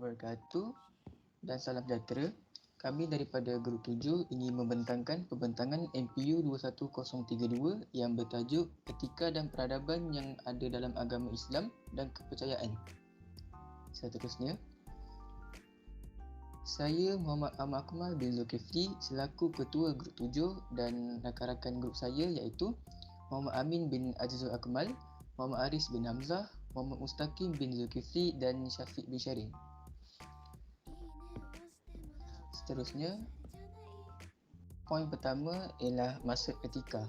wabarakatuh dan salam sejahtera. Kami daripada Grup 7 ingin membentangkan pembentangan MPU 21032 yang bertajuk Etika dan Peradaban yang ada dalam agama Islam dan kepercayaan. Seterusnya, saya Muhammad Ahmad Akmal bin Zulkifli selaku Ketua Grup 7 dan rakan-rakan grup saya iaitu Muhammad Amin bin Azizul Akmal, Muhammad Aris bin Hamzah, Muhammad Mustaqim bin Zulkifli dan Syafiq bin Syarin. Seterusnya, poin pertama ialah maksud etika.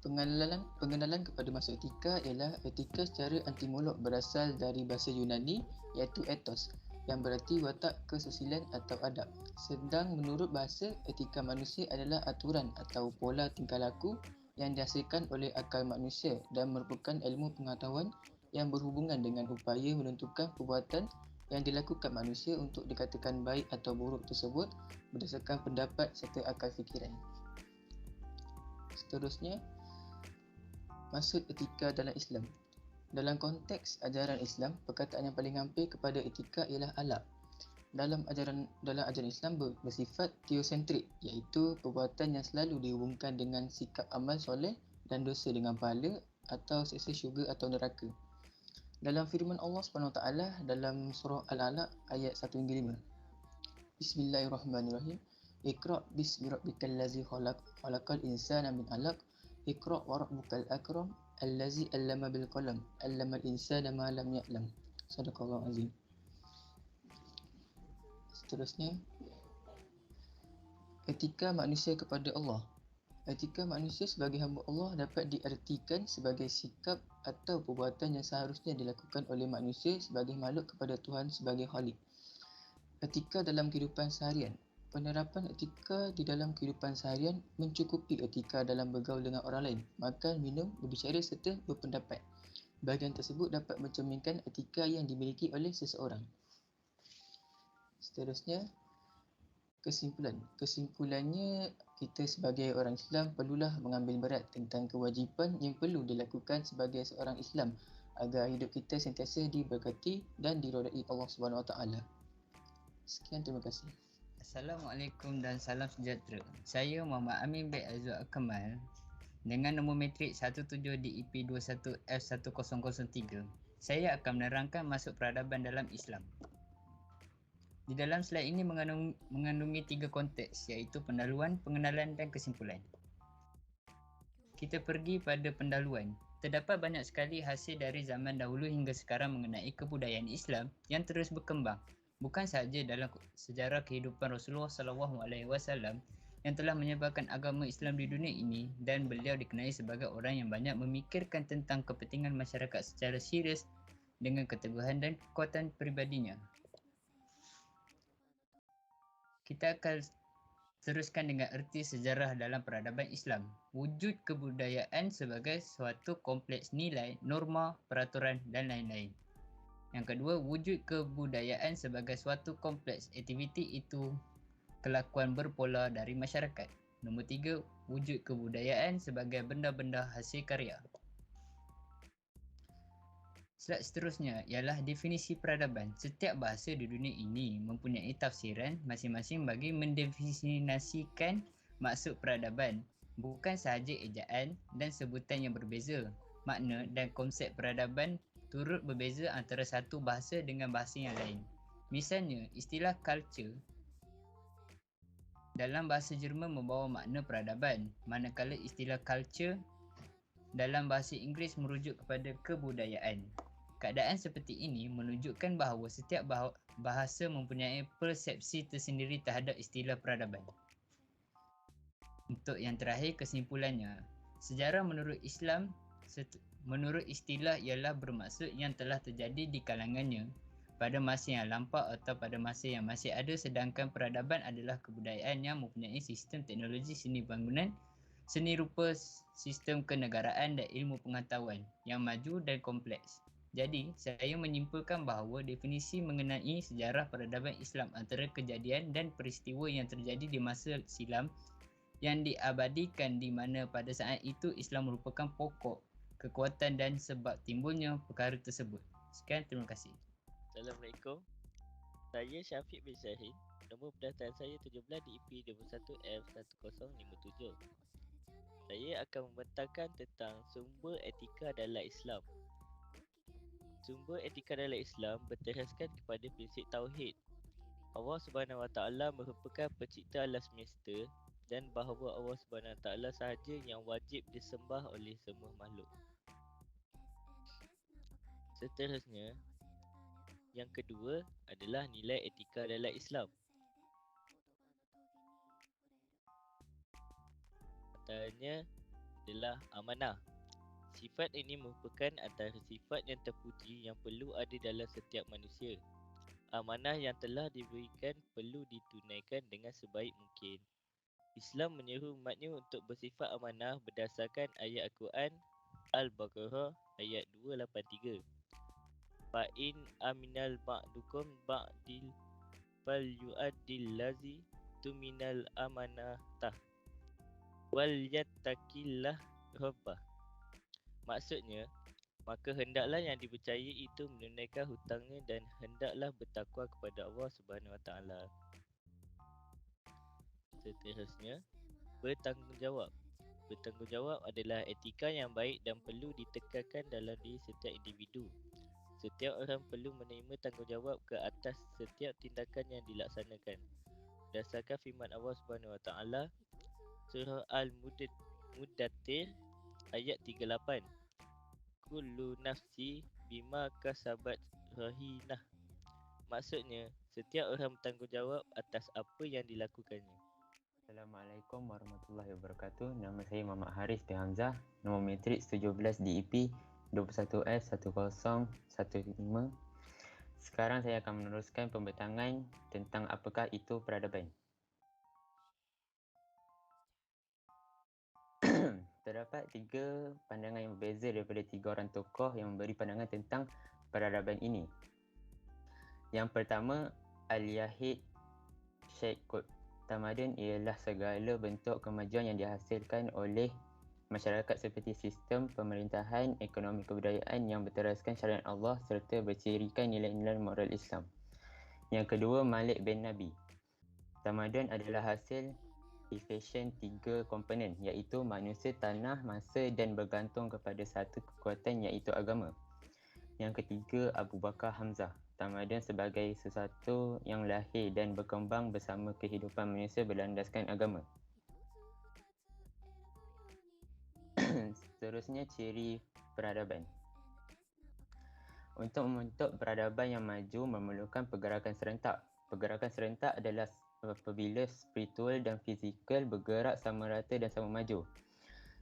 Pengenalan kepada maksud etika ialah etika secara antimolog berasal dari bahasa Yunani iaitu ethos yang berarti watak kesusilan atau adab. Sedang menurut bahasa, etika manusia adalah aturan atau pola tingkah laku yang dihasilkan oleh akal manusia dan merupakan ilmu pengetahuan yang berhubungan dengan upaya menentukan perbuatan yang dilakukan manusia untuk dikatakan baik atau buruk tersebut berdasarkan pendapat serta akal fikiran. Seterusnya, maksud etika dalam Islam. Dalam konteks ajaran Islam, perkataan yang paling hampir kepada etika ialah akhlak. Dalam ajaran Islam bersifat teosentrik, iaitu perbuatan yang selalu dihubungkan dengan sikap amal soleh dan dosa dengan pahala atau seksa syurga atau neraka. Dalam firman Allah SWT dalam surah Al-Alaq ayat 1-5. Bismillahirrahmanirrahim. Iqra' bismi rabbikal ladzi khalaq, khalaqal insana min 'alaq. Iqra' wa rabbukal akram, allazi 'allama bil qalam, 'allamal insana ma lam ya'lam. Sadaqallahu azim. Seterusnya, etika manusia kepada Allah. Etika manusia sebagai hamba Allah dapat diartikan sebagai sikap atau perbuatan yang seharusnya dilakukan oleh manusia sebagai makhluk kepada Tuhan sebagai Khalik. Etika dalam kehidupan seharian. Penerapan etika di dalam kehidupan seharian mencukupi etika dalam bergaul dengan orang lain, makan, minum, berbicara serta berpendapat. Bahagian tersebut dapat mencerminkan etika yang dimiliki oleh seseorang. Seterusnya, kesimpulannya, kita sebagai orang Islam perlulah mengambil berat tentang kewajipan yang perlu dilakukan sebagai seorang Islam agar hidup kita sentiasa diberkati dan diridai Allah SWT. Sekian, terima kasih. Assalamualaikum dan salam sejahtera. Saya Muhammad Amin bin Azizul Akmal dengan nombor matrik 17 DEP 21F1003. Saya akan menerangkan maksud peradaban dalam Islam. Di dalam slide ini mengandungi 3 konteks iaitu pendahuluan, pengenalan dan kesimpulan. Kita pergi pada pendahuluan. Terdapat banyak sekali hasil dari zaman dahulu hingga sekarang mengenai kebudayaan Islam yang terus berkembang. Bukan sahaja dalam sejarah kehidupan Rasulullah SAW yang telah menyebarkan agama Islam di dunia ini dan beliau dikenali sebagai orang yang banyak memikirkan tentang kepentingan masyarakat secara serius dengan keteguhan dan kekuatan peribadinya. Kita akan teruskan dengan erti sejarah dalam peradaban Islam. Wujud kebudayaan sebagai suatu kompleks nilai, norma, peraturan dan lain-lain. Yang kedua, wujud kebudayaan sebagai suatu kompleks aktiviti itu kelakuan berpola dari masyarakat. Nombor 3, wujud kebudayaan sebagai benda-benda hasil karya. Slide seterusnya ialah definisi peradaban. Setiap bahasa di dunia ini mempunyai tafsiran masing-masing bagi mendefinisikan maksud peradaban. Bukan sahaja ejaan dan sebutan yang berbeza. Makna dan konsep peradaban turut berbeza antara satu bahasa dengan bahasa yang lain. Misalnya, istilah culture dalam bahasa Jerman membawa makna peradaban, manakala istilah culture dalam bahasa Inggeris merujuk kepada kebudayaan. Keadaan seperti ini menunjukkan bahawa setiap bahasa mempunyai persepsi tersendiri terhadap istilah peradaban. Untuk yang terakhir, kesimpulannya, sejarah menurut Islam menurut istilah ialah bermaksud yang telah terjadi di kalangannya pada masa yang lampau atau pada masa yang masih ada, sedangkan peradaban adalah kebudayaan yang mempunyai sistem teknologi seni bangunan, seni rupa, sistem kenegaraan dan ilmu pengetahuan yang maju dan kompleks. Jadi, saya menyimpulkan bahawa definisi mengenai sejarah peradaban Islam antara kejadian dan peristiwa yang terjadi di masa silam yang diabadikan di mana pada saat itu Islam merupakan pokok kekuatan dan sebab timbulnya perkara tersebut. Sekian, terima kasih. Assalamualaikum. Saya Syafiq bin Syahid. Nombor pendaftaran saya 17 di IP 21F1057. Saya akan membentangkan tentang sumber etika dalam Islam. Sumber etika dalam Islam berteraskan kepada prinsip tauhid. Allah Subhanahu Wa Taala merupakan pencipta alam semesta dan bahawa Allah Subhanahu Wa Taala sahaja yang wajib disembah oleh semua makhluk. Seterusnya, yang kedua adalah nilai etika dalam Islam. Antaranya adalah amanah. Sifat ini merupakan antara sifat yang terpuji yang perlu ada dalam setiap manusia. Amanah yang telah diberikan perlu ditunaikan dengan sebaik mungkin. Islam menyeru umatnya untuk bersifat amanah berdasarkan ayat Al-Quran Al-Baqarah ayat 283. Fa'in aminal ba'dukum ba'dil fal yu'addil lazi tuminal amanatah wal yattaqillah rabbah. Maksudnya, maka hendaklah yang dipercayai itu menunaikan hutangnya dan hendaklah bertakwa kepada Allah Subhanahu Wa Taala. Seterusnya, bertanggungjawab. Bertanggungjawab adalah etika yang baik dan perlu ditekankan dalam diri setiap individu. Setiap orang perlu menerima tanggungjawab ke atas setiap tindakan yang dilaksanakan. Berdasarkan firman Allah Subhanahu Wa Taala, Surah Al-Muddathir ayat 38. Kullu nafsi bima kasabat rahinah. Maksudnya, setiap orang bertanggungjawab atas apa yang dilakukannya. Assalamualaikum warahmatullahi wabarakatuh. Nama saya Muhammad Haris bin Hamzah. Nombor matrik 17 di IP 21F1015. Sekarang saya akan meneruskan pembentangan tentang apakah itu peradaban. Terdapat 3 pandangan yang berbeza daripada 3 orang tokoh yang memberi pandangan tentang peradaban ini. Yang pertama, Al-Yahid Sheikh Qutb. Tamadun ialah segala bentuk kemajuan yang dihasilkan oleh masyarakat seperti sistem pemerintahan, ekonomi kebudayaan yang berteraskan syariat Allah serta bercirikan nilai-nilai moral Islam. Yang kedua, Malik bin Nabi. Tamadun adalah hasil efisien 3 komponen iaitu manusia, tanah, masa dan bergantung kepada satu kekuatan iaitu agama. Yang ketiga, Abu Bakar Hamzah. Tamadun sebagai sesuatu yang lahir dan berkembang bersama kehidupan manusia berlandaskan agama. Seterusnya, ciri peradaban. Untuk membentuk peradaban yang maju memerlukan pergerakan serentak. Pergerakan serentak adalah apabila spiritual dan fizikal bergerak sama rata dan sama maju.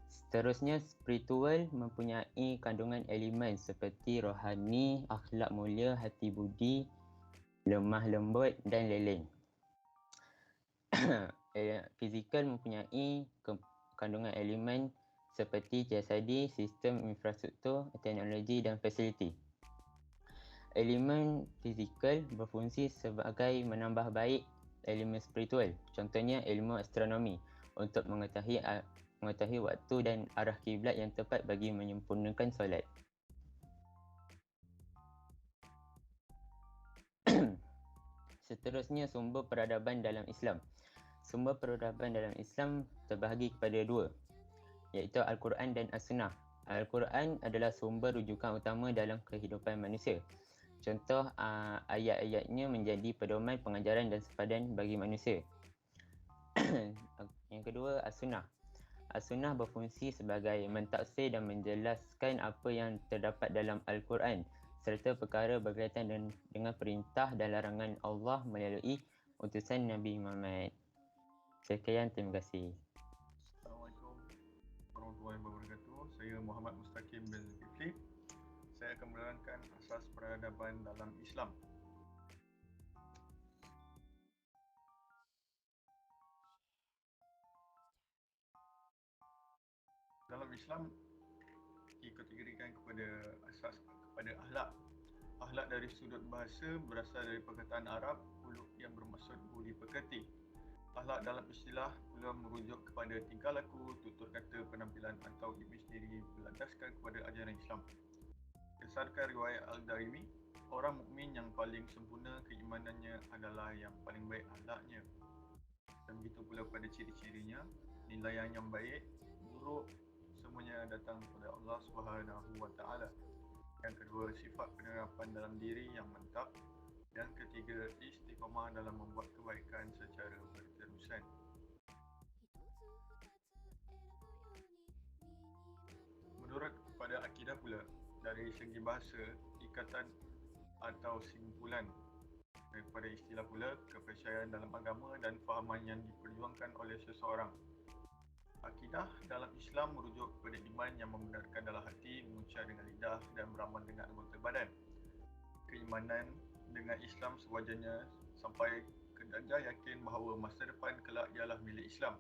Seterusnya, spiritual mempunyai kandungan elemen seperti rohani, akhlak mulia, hati budi, lemah lembut dan leleng. Fizikal mempunyai kandungan elemen seperti jasadi, sistem infrastruktur, teknologi dan fasiliti. Elemen fizikal berfungsi sebagai menambah baik elemen spiritual. Contohnya ilmu astronomi untuk mengetahui waktu dan arah kiblat yang tepat bagi menyempurnakan solat. Seterusnya, sumber peradaban dalam Islam. Sumber peradaban dalam Islam terbahagi kepada 2, iaitu Al-Quran dan As-Sunnah. Al-Quran adalah sumber rujukan utama dalam kehidupan manusia. Contoh ayat-ayatnya menjadi pedoman pengajaran dan sepadan bagi manusia. Yang kedua, As-Sunnah. As-Sunnah berfungsi sebagai mentaksir dan menjelaskan apa yang terdapat dalam Al-Quran serta perkara berkaitan dengan perintah dan larangan Allah melalui utusan Nabi Muhammad. Sekian, terima kasih. Assalamualaikum warahmatullahi wabarakatuh. Saya Muhammad Mustaqim bin Zulkifli. Saya akan menerangkan asas peradaban dalam Islam. Dalam Islam dikategorikan kepada asas kepada akhlak. Akhlak dari sudut bahasa berasal dari perkataan Arab huluk yang bermaksud budi pekerti. Akhlak dalam istilah pula merujuk kepada tingkah laku, tutur kata, penampilan atau imej diri berlandaskan kepada ajaran Islam. Berdasarkan riwayat Al-Darimi, orang mukmin yang paling sempurna keimanannya adalah yang paling baik akhlaknya. Dan begitu pula pada ciri-cirinya, nilai yang baik, buruk, semuanya datang daripada Allah Subhanahu Wa Taala. Yang kedua, sifat penerapan dalam diri yang mantap. Yang ketiga, istiqamah dalam membuat kebaikan secara berterusan. Menurut pada akidah pula, dari segi bahasa, ikatan atau simpulan daripada istilah pula kepercayaan dalam agama dan fahaman yang diperjuangkan oleh seseorang. Akidah dalam Islam merujuk kepada iman yang membenarkan dalam hati, mengucap dengan lidah dan beramal dengan anggota badan. Keimanan dengan Islam sewajarnya sampai ke darjah yakin bahawa masa depan kelak ialah milik Islam.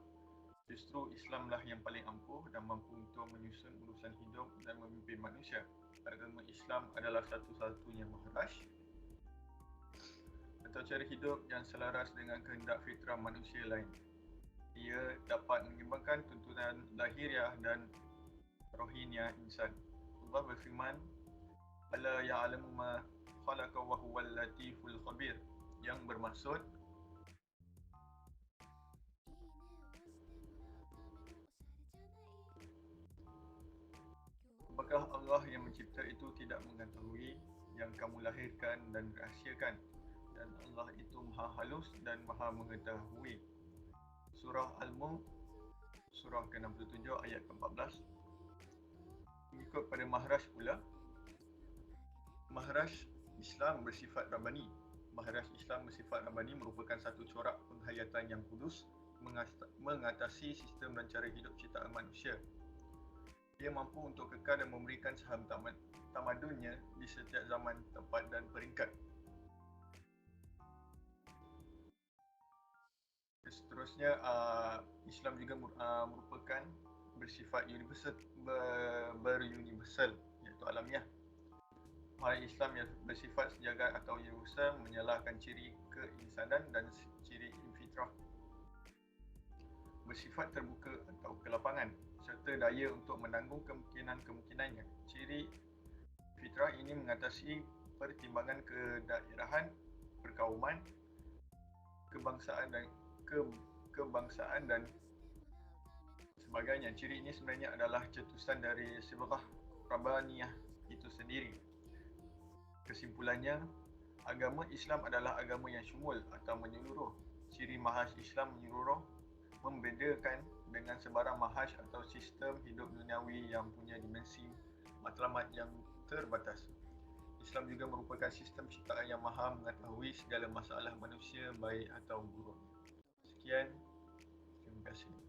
Justru Islamlah yang paling ampuh dan mampu untuk menyusun urusan hidup dan memimpin manusia. Agama Islam adalah satu-satunya mahraj atau cara hidup yang selaras dengan kehendak fitrah manusia lain. Ia dapat mengimbangkan tuntunan lahiriah dan rohaniah insan. Allah berfirman, "Ala ya'lamu ma khalaqa wa huwal latiful khabir," yang bermaksud apakah Allah yang mencipta itu tidak mengetahui yang kamu lahirkan dan rahsiakan, dan Allah itu maha halus dan maha mengetahui. Surah Al-Mulk, surah ke-67 ayat ke-14. Mengikut pada mahraj pula, mahraj Islam bersifat Rabbani. Mahraj Islam bersifat Rabbani merupakan satu corak penghayatan yang kudus mengatasi sistem dan cara hidup ciptaan manusia. Ia mampu untuk kekal dan memberikan saham tamadunnya di setiap zaman, tempat dan peringkat. Seterusnya, Islam juga merupakan bersifat beruniversal, iaitu alamiah. Mahraj Islam yang bersifat sejagat atau universal menyalahkan ciri keinsanan dan ciri fitrah. Bersifat terbuka atau kelapangan serta daya untuk menanggung kemungkinan-kemungkinannya. Ciri fitrah ini mengatasi pertimbangan kedaerahan, perkauman, kebangsaan dan sebagainya. Ciri ini sebenarnya adalah cetusan dari sibghah Rabbaniyah itu sendiri. Kesimpulannya, agama Islam adalah agama yang syumul atau menyeluruh. Ciri mahraj Islam menyeluruh membedakan dengan sebarang mahraj atau sistem hidup duniawi yang punya dimensi matlamat yang terbatas. Islam juga merupakan sistem ciptaan yang maha mengetahui segala masalah manusia baik atau buruk. Sekian, terima kasih.